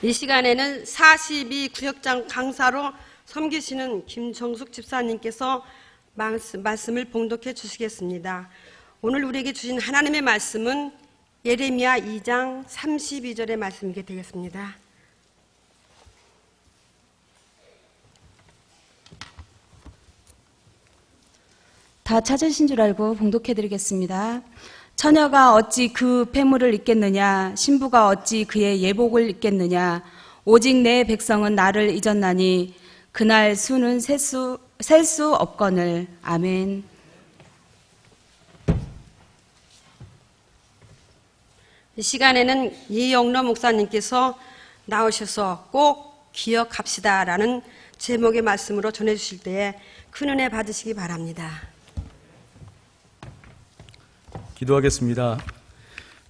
이 시간에는 42구역장 강사로 섬기시는 김정숙 집사님께서 말씀을 봉독해 주시겠습니다. 오늘 우리에게 주신 하나님의 말씀은 예레미야 2장 32절의 말씀이 되겠습니다. 다 찾으신 줄 알고 봉독해드리겠습니다. 처녀가 어찌 그 폐물을 잊겠느냐, 신부가 어찌 그의 예복을 잊겠느냐. 오직 내 백성은 나를 잊었나니 그날 수는 셀 수 없거늘. 아멘. 이 시간에는 이영로 목사님께서 나오셔서 꼭 기억합시다라는 제목의 말씀으로 전해주실 때에 큰 은혜 받으시기 바랍니다. 기도하겠습니다.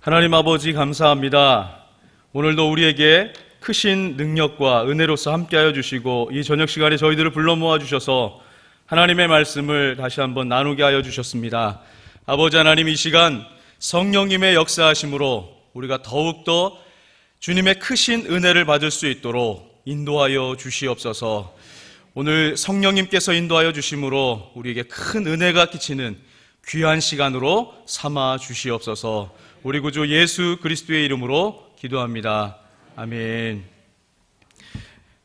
하나님 아버지 감사합니다. 오늘도 우리에게 크신 능력과 은혜로서 함께하여 주시고 이 저녁 시간에 저희들을 불러 모아주셔서 하나님의 말씀을 다시 한번 나누게 하여 주셨습니다. 아버지 하나님, 이 시간 성령님의 역사하심으로 우리가 더욱더 주님의 크신 은혜를 받을 수 있도록 인도하여 주시옵소서. 오늘 성령님께서 인도하여 주심으로 우리에게 큰 은혜가 끼치는 귀한 시간으로 삼아 주시옵소서. 우리 구주 예수 그리스도의 이름으로 기도합니다. 아멘.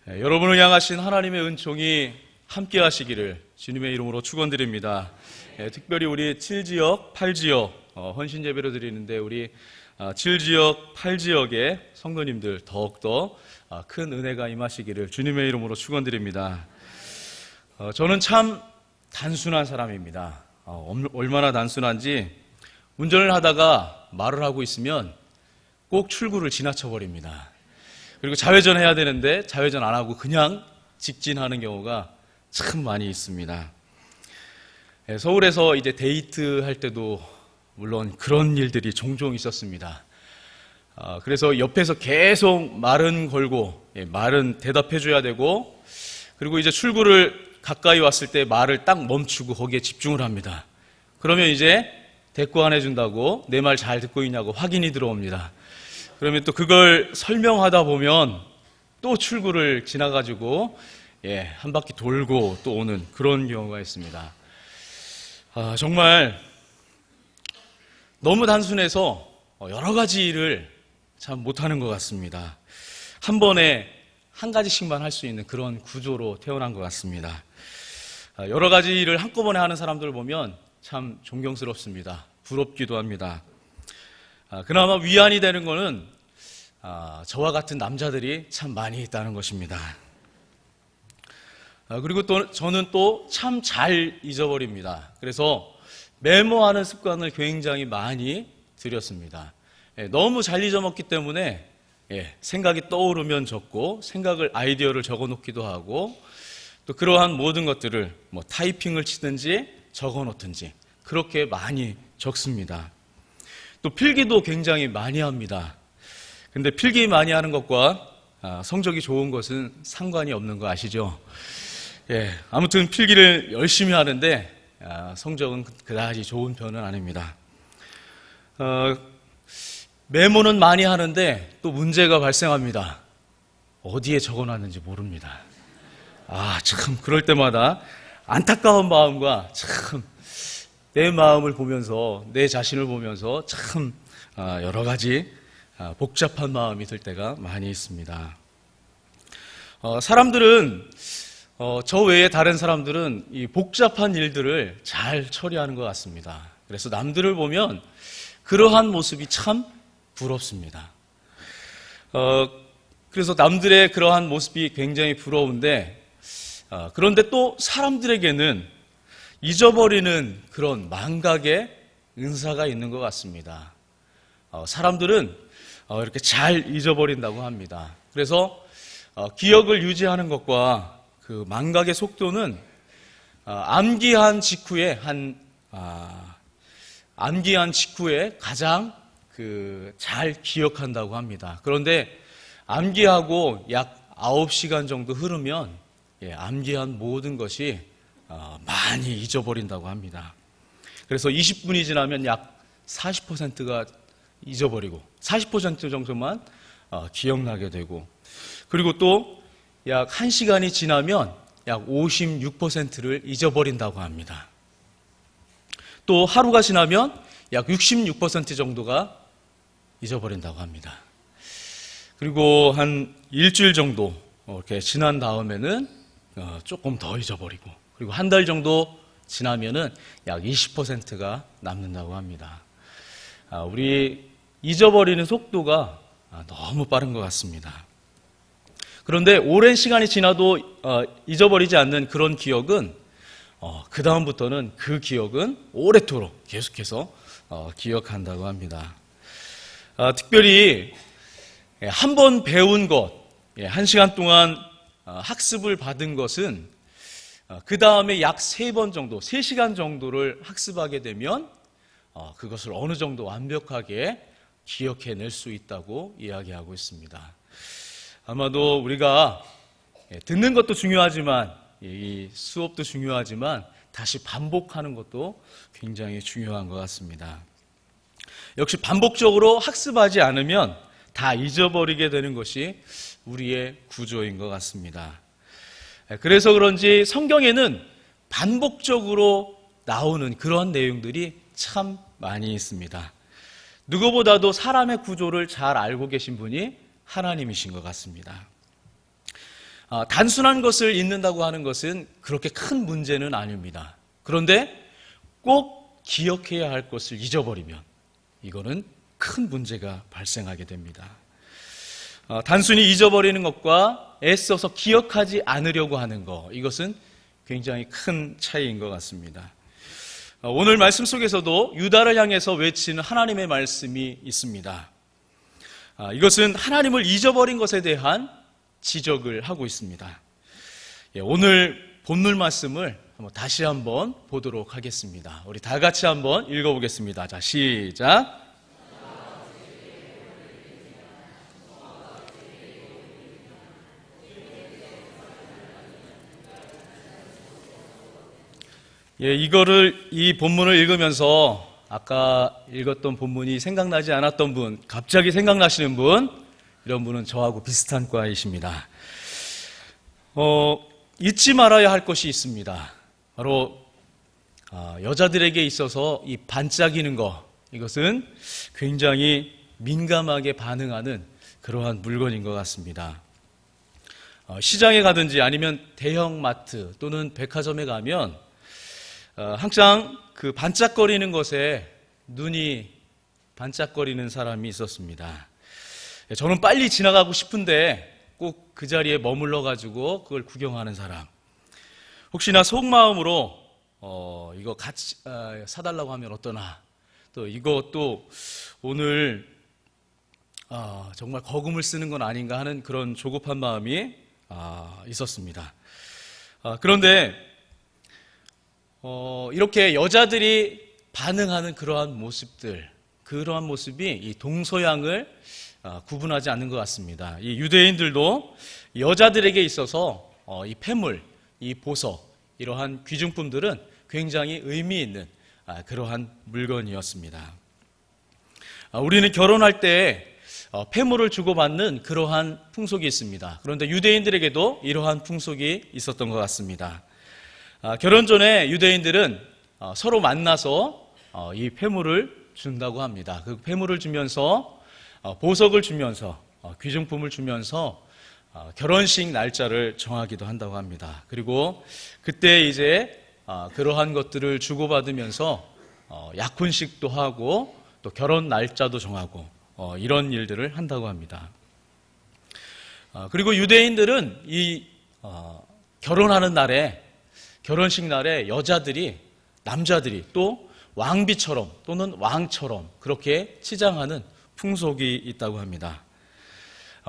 여러분을 향하신 하나님의 은총이 함께 하시기를 주님의 이름으로 축원드립니다. 특별히 우리 7지역, 8지역 헌신 예배를 드리는데 우리 7지역, 8지역의 성도님들 더욱더 큰 은혜가 임하시기를 주님의 이름으로 축원드립니다. 저는 참 단순한 사람입니다. 얼마나 단순한지 운전을 하다가 말을 하고 있으면 꼭 출구를 지나쳐 버립니다. 그리고 좌회전 해야 되는데 좌회전 안 하고 그냥 직진하는 경우가 참 많이 있습니다. 서울에서 이제 데이트 할 때도 물론 그런 일들이 종종 있었습니다. 그래서 옆에서 계속 말은 걸고 말은 대답해 줘야 되고, 그리고 이제 출구를 가까이 왔을 때 말을 딱 멈추고 거기에 집중을 합니다. 그러면 이제 대꾸 안 해준다고 내 말 잘 듣고 있냐고 확인이 들어옵니다. 그러면 또 그걸 설명하다 보면 또 출구를 지나가지고 한 바퀴 돌고 또 오는 그런 경우가 있습니다. 정말 너무 단순해서 여러 가지 일을 참 못하는 것 같습니다. 한 번에 한 가지씩만 할 수 있는 그런 구조로 태어난 것 같습니다. 여러 가지 일을 한꺼번에 하는 사람들을 보면 참 존경스럽습니다. 부럽기도 합니다. 그나마 위안이 되는 거는 저와 같은 남자들이 참 많이 있다는 것입니다. 그리고 또 저는 또 참 잘 잊어버립니다. 그래서 메모하는 습관을 굉장히 많이 들였습니다. 너무 잘 잊어먹기 때문에 생각이 떠오르면 적고 생각을 아이디어를 적어놓기도 하고 또 그러한 모든 것들을 타이핑을 치든지 적어놓든지 그렇게 많이 적습니다. 또 필기도 굉장히 많이 합니다. 근데 필기 많이 하는 것과 성적이 좋은 것은 상관이 없는 거 아시죠? 아무튼 필기를 열심히 하는데 성적은 그다지 좋은 편은 아닙니다. 메모는 많이 하는데 또 문제가 발생합니다. 어디에 적어놨는지 모릅니다. 참 그럴 때마다 안타까운 마음과 참 내 마음을 보면서 내 자신을 보면서 참 여러 가지 복잡한 마음이 들 때가 많이 있습니다. 사람들은 저 외에 다른 사람들은 이 복잡한 일들을 잘 처리하는 것 같습니다. 그래서 남들을 보면 그러한 모습이 참 부럽습니다. 그래서 남들의 그러한 모습이 굉장히 부러운데 그런데 또 사람들에게는 잊어버리는 그런 망각의 은사가 있는 것 같습니다. 사람들은 이렇게 잘 잊어버린다고 합니다. 그래서 기억을 유지하는 것과 그 망각의 속도는 암기한 직후에 가장 잘 기억한다고 합니다. 그런데 암기하고 약 9시간 정도 흐르면 암기한 모든 것이 많이 잊어버린다고 합니다. 그래서 20분이 지나면 약 40%가 잊어버리고 40% 정도만 기억나게 되고 그리고 또 약 1시간이 지나면 약 56%를 잊어버린다고 합니다. 또 하루가 지나면 약 66% 정도가 잊어버린다고 합니다. 그리고 한 일주일 정도 이렇게 지난 다음에는 조금 더 잊어버리고, 그리고 한 달 정도 지나면은 약 20%가 남는다고 합니다. 우리 잊어버리는 속도가 너무 빠른 것 같습니다. 그런데 오랜 시간이 지나도 잊어버리지 않는 그런 기억은 그 다음부터는 그 기억은 오래도록 계속해서 기억한다고 합니다. 특별히 한 번 배운 것, 1시간 동안 학습을 받은 것은 그 다음에 약 3번 정도, 3시간 정도를 학습하게 되면 그것을 어느 정도 완벽하게 기억해낼 수 있다고 이야기하고 있습니다. 아마도 우리가 듣는 것도 중요하지만, 이 수업도 중요하지만 다시 반복하는 것도 굉장히 중요한 것 같습니다. 역시 반복적으로 학습하지 않으면 다 잊어버리게 되는 것이 우리의 구조인 것 같습니다. 그래서 그런지 성경에는 반복적으로 나오는 그런 내용들이 참 많이 있습니다. 누구보다도 사람의 구조를 잘 알고 계신 분이 하나님이신 것 같습니다. 단순한 것을 잊는다고 하는 것은 그렇게 큰 문제는 아닙니다. 그런데 꼭 기억해야 할 것을 잊어버리면 이거는 큰 문제가 발생하게 됩니다. 단순히 잊어버리는 것과 애써서 기억하지 않으려고 하는 것, 이것은 굉장히 큰 차이인 것 같습니다. 오늘 말씀 속에서도 유다를 향해서 외치는 하나님의 말씀이 있습니다. 이것은 하나님을 잊어버린 것에 대한 지적을 하고 있습니다. 오늘 본문 말씀을 다시 한번 보도록 하겠습니다. 우리 다 같이 한번 읽어보겠습니다. 자, 시작. 이 본문을 읽으면서 아까 읽었던 본문이 생각나지 않았던 분, 갑자기 생각나시는 분, 이런 분은 저하고 비슷한 과이십니다. 잊지 말아야 할 것이 있습니다. 바로 여자들에게 있어서 이 반짝이는 것, 이것은 굉장히 민감하게 반응하는 그러한 물건인 것 같습니다. 시장에 가든지 아니면 대형 마트 또는 백화점에 가면 항상 그 반짝거리는 것에 눈이 반짝거리는 사람이 있었습니다. 저는 빨리 지나가고 싶은데 꼭 그 자리에 머물러 가지고 그걸 구경하는 사람. 혹시나 속마음으로 이거 같이 사달라고 하면 어떠나, 또 이것도 오늘 정말 거금을 쓰는 건 아닌가 하는 그런 조급한 마음이 있었습니다. 그런데 이렇게 여자들이 반응하는 그러한 모습들, 그러한 모습이 이 동서양을 구분하지 않는 것 같습니다. 이 유대인들도 여자들에게 있어서 이 폐물, 이 보석, 이러한 귀중품들은 굉장히 의미 있는 그러한 물건이었습니다. 우리는 결혼할 때 폐물을 주고받는 그러한 풍속이 있습니다. 그런데 유대인들에게도 이러한 풍속이 있었던 것 같습니다. 결혼 전에 유대인들은 서로 만나서 이 폐물을 준다고 합니다. 그 폐물을 주면서 보석을 주면서 귀중품을 주면서 결혼식 날짜를 정하기도 한다고 합니다. 그리고 그때 이제 그러한 것들을 주고받으면서 약혼식도 하고 또 결혼 날짜도 정하고 이런 일들을 한다고 합니다. 그리고 유대인들은 이 결혼하는 날에, 결혼식 날에 여자들이, 남자들이 또 왕비처럼 또는 왕처럼 그렇게 치장하는 풍속이 있다고 합니다.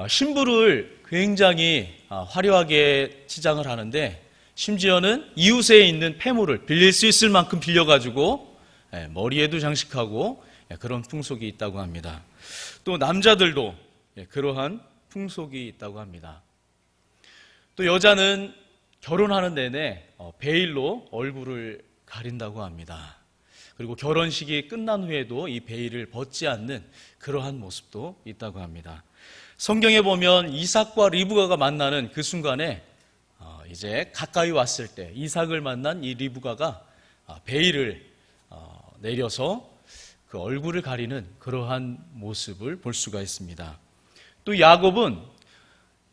신부를 굉장히 화려하게 치장을 하는데, 심지어는 이웃에 있는 폐물을 빌릴 수 있을 만큼 빌려가지고 머리에도 장식하고 그런 풍속이 있다고 합니다. 또 남자들도 그러한 풍속이 있다고 합니다. 또 여자는 결혼하는 내내 베일로 얼굴을 가린다고 합니다. 그리고 결혼식이 끝난 후에도 이 베일을 벗지 않는 그러한 모습도 있다고 합니다. 성경에 보면 이삭과 리브가가 만나는 그 순간에 이제 가까이 왔을 때 이삭을 만난 이 리브가가 베일을 내려서 그 얼굴을 가리는 그러한 모습을 볼 수가 있습니다. 또 야곱은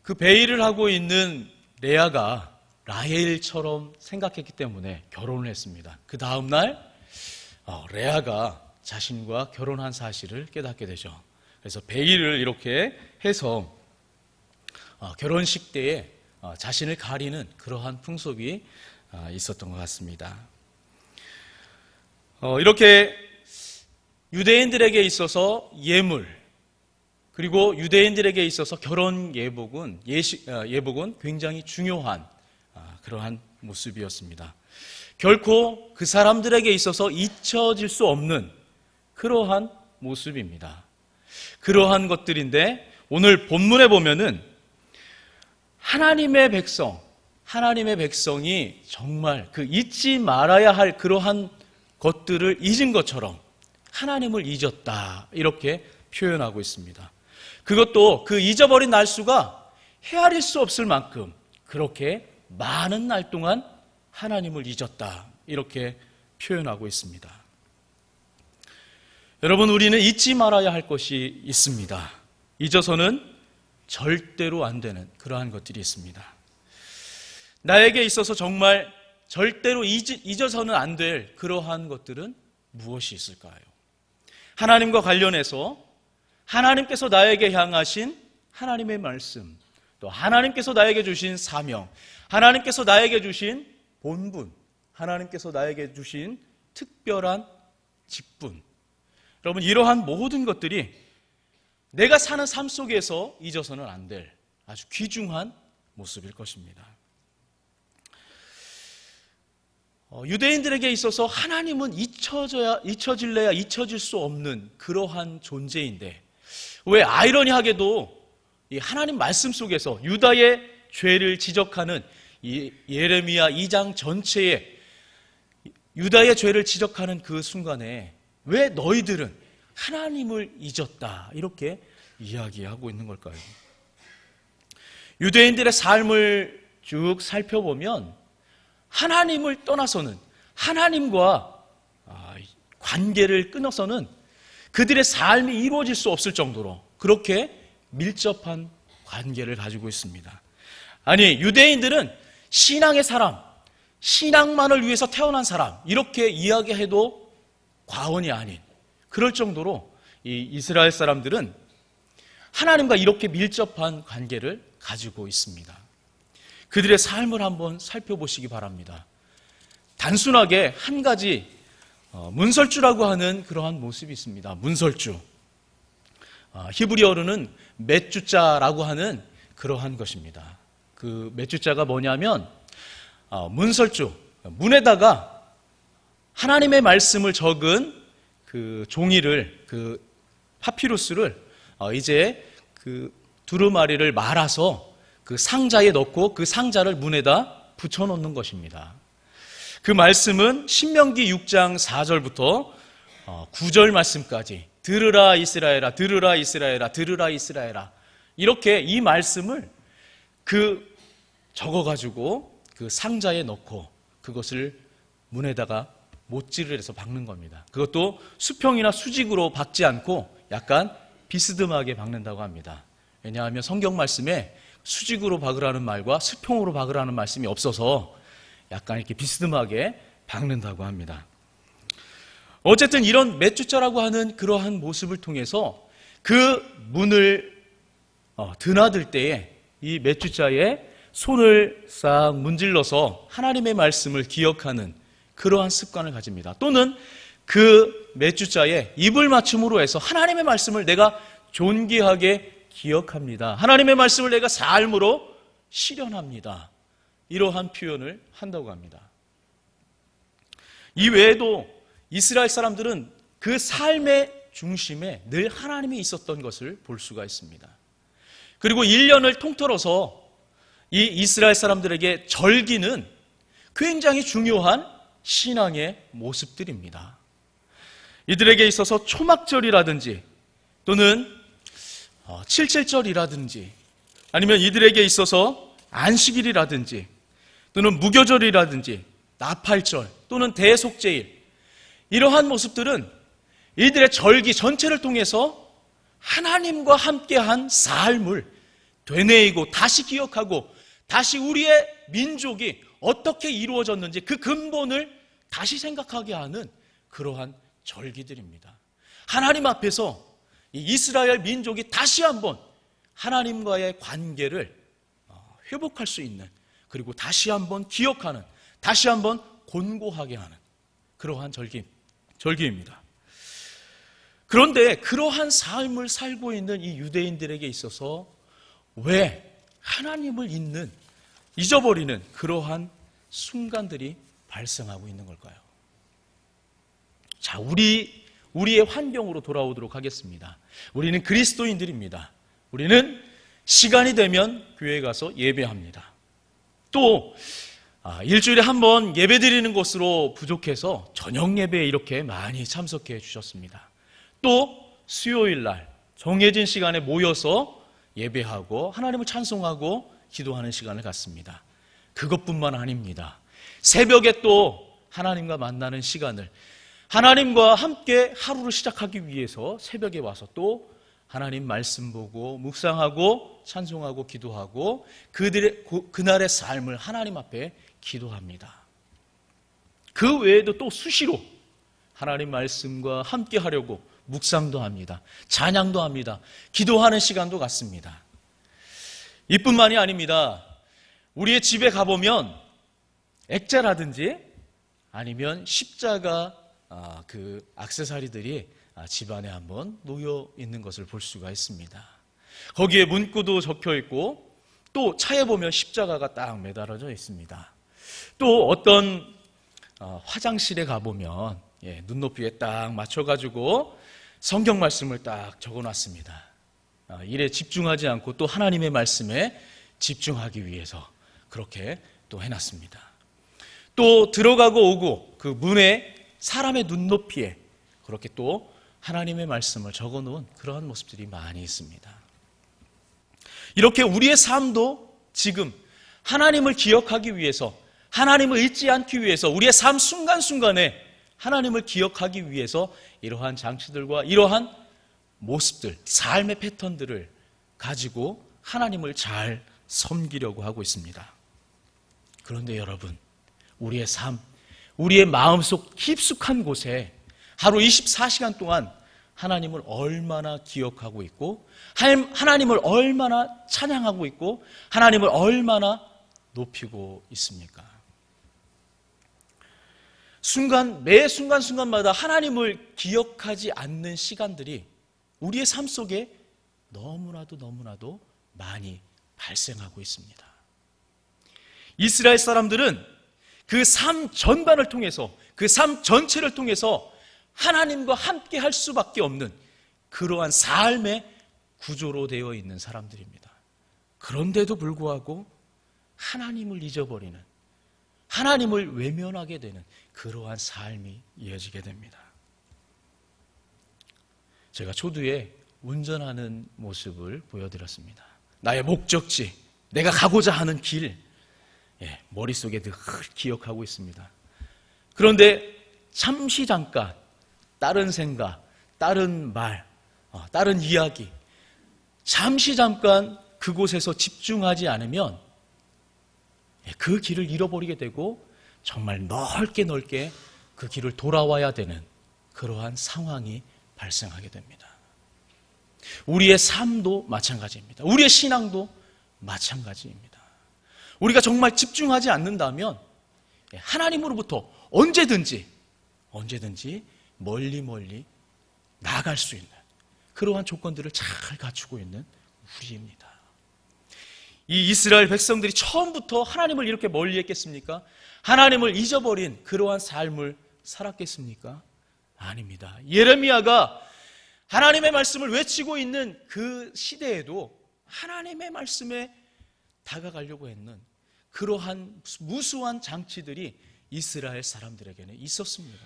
그 베일을 하고 있는 레아가 라헬처럼 생각했기 때문에 결혼을 했습니다. 그 다음 날 레아가 자신과 결혼한 사실을 깨닫게 되죠. 그래서 베일을 이렇게 해서 결혼식 때에 자신을 가리는 그러한 풍속이 있었던 것 같습니다. 이렇게 유대인들에게 있어서 예물, 그리고 유대인들에게 있어서 결혼 예복은 굉장히 중요한 그러한 모습이었습니다. 결코 그 사람들에게 있어서 잊혀질 수 없는 그러한 모습입니다. 그러한 것들인데 오늘 본문에 보면은 하나님의 백성이 정말 그 잊지 말아야 할 그러한 것들을 잊은 것처럼 하나님을 잊었다, 이렇게 표현하고 있습니다. 그것도 그 잊어버린 날수가 헤아릴 수 없을 만큼 그렇게 많은 날 동안 하나님을 잊었다, 이렇게 표현하고 있습니다. 여러분, 우리는 잊지 말아야 할 것이 있습니다. 잊어서는 절대로 안 되는 그러한 것들이 있습니다. 나에게 있어서 정말 절대로 잊어서는 안 될 그러한 것들은 무엇이 있을까요? 하나님과 관련해서 하나님께서 나에게 향하신 하나님의 말씀, 또 하나님께서 나에게 주신 사명, 하나님께서 나에게 주신 본분, 하나님께서 나에게 주신 특별한 직분, 여러분, 이러한 모든 것들이 내가 사는 삶 속에서 잊어서는 안 될 아주 귀중한 모습일 것입니다. 유대인들에게 있어서 하나님은 잊혀질래야 잊혀질 수 없는 그러한 존재인데, 왜 아이러니하게도 이 하나님 말씀 속에서 유다의 죄를 지적하는 이 예레미야 2장 전체에 유다의 죄를 지적하는 그 순간에 왜 너희들은 하나님을 잊었다, 이렇게 이야기하고 있는 걸까요? 유대인들의 삶을 쭉 살펴보면 하나님을 떠나서는, 하나님과 관계를 끊어서는 그들의 삶이 이루어질 수 없을 정도로 그렇게 밀접한 관계를 가지고 있습니다. 아니, 유대인들은 신앙의 사람, 신앙만을 위해서 태어난 사람, 이렇게 이야기해도 과언이 아닌 그럴 정도로 이 이스라엘 사람들은 하나님과 이렇게 밀접한 관계를 가지고 있습니다. 그들의 삶을 한번 살펴보시기 바랍니다. 단순하게 한 가지 문설주라고 하는 그러한 모습이 있습니다. 문설주. 히브리어로는 맷주자라고 하는 그러한 것입니다. 그 맷주자가 뭐냐면 문설주, 문에다가 하나님의 말씀을 적은 그 종이를, 그 파피루스를 이제 그 두루마리를 말아서 그 상자에 넣고 그 상자를 문에다 붙여놓는 것입니다. 그 말씀은 신명기 6장 4절부터 9절 말씀까지 들으라 이스라엘아, 들으라 이스라엘아, 들으라 이스라엘아, 이렇게 이 말씀을 그 적어가지고 그 상자에 넣고 그것을 문에다가 못질을 해서 박는 겁니다. 그것도 수평이나 수직으로 박지 않고 약간 비스듬하게 박는다고 합니다. 왜냐하면 성경 말씀에 수직으로 박으라는 말과 수평으로 박으라는 말씀이 없어서 약간 이렇게 비스듬하게 박는다고 합니다. 어쨌든 이런 맷주자라고 하는 그러한 모습을 통해서 그 문을 드나들 때에 이 맷주자에 손을 싹 문질러서 하나님의 말씀을 기억하는 그러한 습관을 가집니다. 또는 그 맷주자에 입을 맞춤으로 해서 하나님의 말씀을 내가 존귀하게 기억합니다. 하나님의 말씀을 내가 삶으로 실현합니다. 이러한 표현을 한다고 합니다. 이 외에도 이스라엘 사람들은 그 삶의 중심에 늘 하나님이 있었던 것을 볼 수가 있습니다. 그리고 1년을 통틀어서 이 이스라엘 사람들에게 절기는 굉장히 중요한 신앙의 모습들입니다. 이들에게 있어서 초막절이라든지 또는 칠칠절이라든지 아니면 이들에게 있어서 안식일이라든지 또는 무교절이라든지 나팔절 또는 대속제일, 이러한 모습들은 이들의 절기 전체를 통해서 하나님과 함께한 삶을 되뇌이고 다시 기억하고 다시 우리의 민족이 어떻게 이루어졌는지 그 근본을 다시 생각하게 하는 그러한 절기들입니다. 하나님 앞에서 이 이스라엘 민족이 다시 한번 하나님과의 관계를 회복할 수 있는, 그리고 다시 한번 기억하는, 다시 한번 곤고하게 하는 그러한 절기입니다. 그런데 그러한 삶을 살고 있는 이 유대인들에게 있어서 왜 하나님을 잊어버리는 그러한 순간들이 발생하고 있는 걸까요? 자, 우리의 환경으로 돌아오도록 하겠습니다. 우리는 그리스도인들입니다. 우리는 시간이 되면 교회에 가서 예배합니다. 또 일주일에 한 번 예배 드리는 것으로 부족해서 저녁 예배에 이렇게 많이 참석해 주셨습니다. 또 수요일 날 정해진 시간에 모여서 예배하고 하나님을 찬송하고 기도하는 시간을 갖습니다. 그것뿐만 아닙니다. 새벽에 또 하나님과 만나는 시간을, 하나님과 함께 하루를 시작하기 위해서 새벽에 와서 또 하나님 말씀 보고 묵상하고 찬송하고 기도하고 그날의 삶을 하나님 앞에 기도합니다. 그 외에도 또 수시로 하나님 말씀과 함께 하려고 묵상도 합니다. 찬양도 합니다. 기도하는 시간도 갖습니다. 이뿐만이 아닙니다. 우리의 집에 가보면 액자라든지 아니면 십자가 그 액세서리들이 집안에 한번 놓여 있는 것을 볼 수가 있습니다. 거기에 문구도 적혀 있고 또 차에 보면 십자가가 딱 매달아져 있습니다. 또 어떤 화장실에 가보면 눈높이에 딱 맞춰가지고 성경 말씀을 딱 적어놨습니다. 일에 집중하지 않고 또 하나님의 말씀에 집중하기 위해서 그렇게 또 해놨습니다. 또 들어가고 오고 그 문에 사람의 눈높이에 그렇게 또 하나님의 말씀을 적어놓은 그러한 모습들이 많이 있습니다. 이렇게 우리의 삶도 지금 하나님을 기억하기 위해서, 하나님을 잊지 않기 위해서, 우리의 삶 순간순간에 하나님을 기억하기 위해서 이러한 장치들과 이러한 모습들, 삶의 패턴들을 가지고 하나님을 잘 섬기려고 하고 있습니다. 그런데 여러분, 우리의 삶, 우리의 마음속 깊숙한 곳에 하루 24시간 동안 하나님을 얼마나 기억하고 있고 하나님을 얼마나 찬양하고 있고 하나님을 얼마나 높이고 있습니까? 매 순간순간마다 하나님을 기억하지 않는 시간들이 우리의 삶 속에 너무나도 많이 발생하고 있습니다. 이스라엘 사람들은 그 삶 전반을 통해서, 그 삶 전체를 통해서 하나님과 함께 할 수밖에 없는 그러한 삶의 구조로 되어 있는 사람들입니다. 그런데도 불구하고 하나님을 잊어버리는, 하나님을 외면하게 되는 그러한 삶이 이어지게 됩니다. 제가 초두에 운전하는 모습을 보여드렸습니다. 나의 목적지, 내가 가고자 하는 길, 머릿속에 늘 기억하고 있습니다. 그런데 잠시 잠깐 다른 생각, 다른 말, 다른 이야기, 잠시 잠깐 그곳에서 집중하지 않으면 그 길을 잃어버리게 되고 정말 넓게 그 길을 돌아와야 되는 그러한 상황이 발생하게 됩니다. 우리의 삶도 마찬가지입니다. 우리의 신앙도 마찬가지입니다. 우리가 정말 집중하지 않는다면 하나님으로부터 언제든지 멀리 나아갈 수 있는 그러한 조건들을 잘 갖추고 있는 우리입니다. 이 이스라엘 백성들이 처음부터 하나님을 이렇게 멀리 했겠습니까? 하나님을 잊어버린 그러한 삶을 살았겠습니까? 아닙니다. 예레미야가 하나님의 말씀을 외치고 있는 그 시대에도 하나님의 말씀에 다가가려고 했는 그러한 무수한 장치들이 이스라엘 사람들에게는 있었습니다.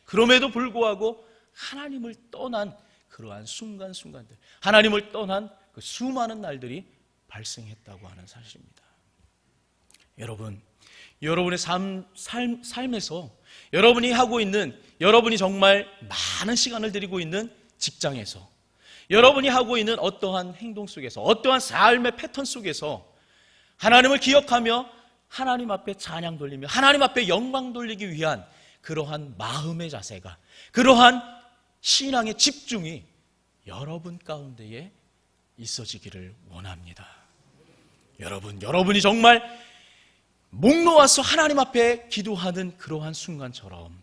그럼에도 불구하고 하나님을 떠난 그러한 순간순간들, 하나님을 떠난 그 수많은 날들이 발생했다고 하는 사실입니다. 여러분, 여러분의 삶에서 여러분이 하고 있는, 여러분이 정말 많은 시간을 들이고 있는 직장에서, 여러분이 하고 있는 어떠한 행동 속에서, 어떠한 삶의 패턴 속에서 하나님을 기억하며 하나님 앞에 찬양 돌리며 하나님 앞에 영광 돌리기 위한 그러한 마음의 자세가, 그러한 신앙의 집중이 여러분 가운데에 있어지기를 원합니다. 여러분이 정말 목 놓아서 하나님 앞에 기도하는 그러한 순간처럼,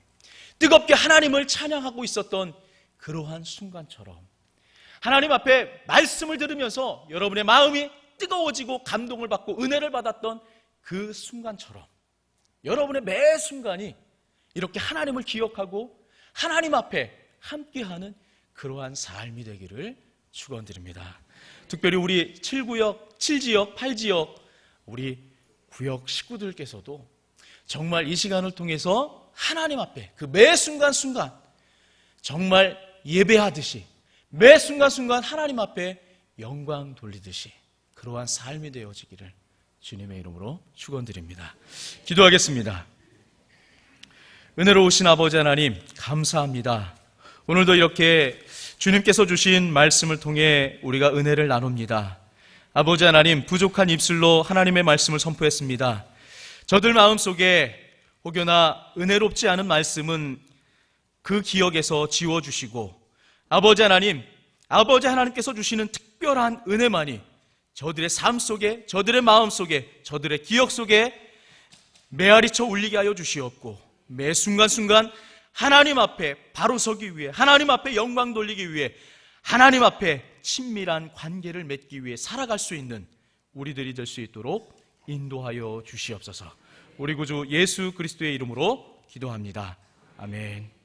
뜨겁게 하나님을 찬양하고 있었던 그러한 순간처럼, 하나님 앞에 말씀을 들으면서 여러분의 마음이 뜨거워지고 감동을 받고 은혜를 받았던 그 순간처럼, 여러분의 매 순간이 이렇게 하나님을 기억하고 하나님 앞에 함께하는 그러한 삶이 되기를 축원드립니다. 특별히 우리 7구역, 7지역, 8지역 우리 구역 식구들께서도 정말 이 시간을 통해서 하나님 앞에 그 매 순간순간 정말 예배하듯이 매 순간순간 하나님 앞에 영광 돌리듯이 그러한 삶이 되어지기를 주님의 이름으로 축원드립니다. 기도하겠습니다. 은혜로우신 아버지 하나님, 감사합니다. 오늘도 이렇게 주님께서 주신 말씀을 통해 우리가 은혜를 나눕니다. 아버지 하나님, 부족한 입술로 하나님의 말씀을 선포했습니다. 저들 마음속에 혹여나 은혜롭지 않은 말씀은 그 기억에서 지워주시고, 아버지 하나님께서 주시는 특별한 은혜만이 저들의 삶 속에, 저들의 마음 속에, 저들의 기억 속에 메아리쳐 울리게 하여 주시옵고, 매 순간순간 하나님 앞에 바로 서기 위해, 하나님 앞에 영광 돌리기 위해, 하나님 앞에 친밀한 관계를 맺기 위해 살아갈 수 있는 우리들이 될 수 있도록 인도하여 주시옵소서. 우리 구주 예수 그리스도의 이름으로 기도합니다. 아멘.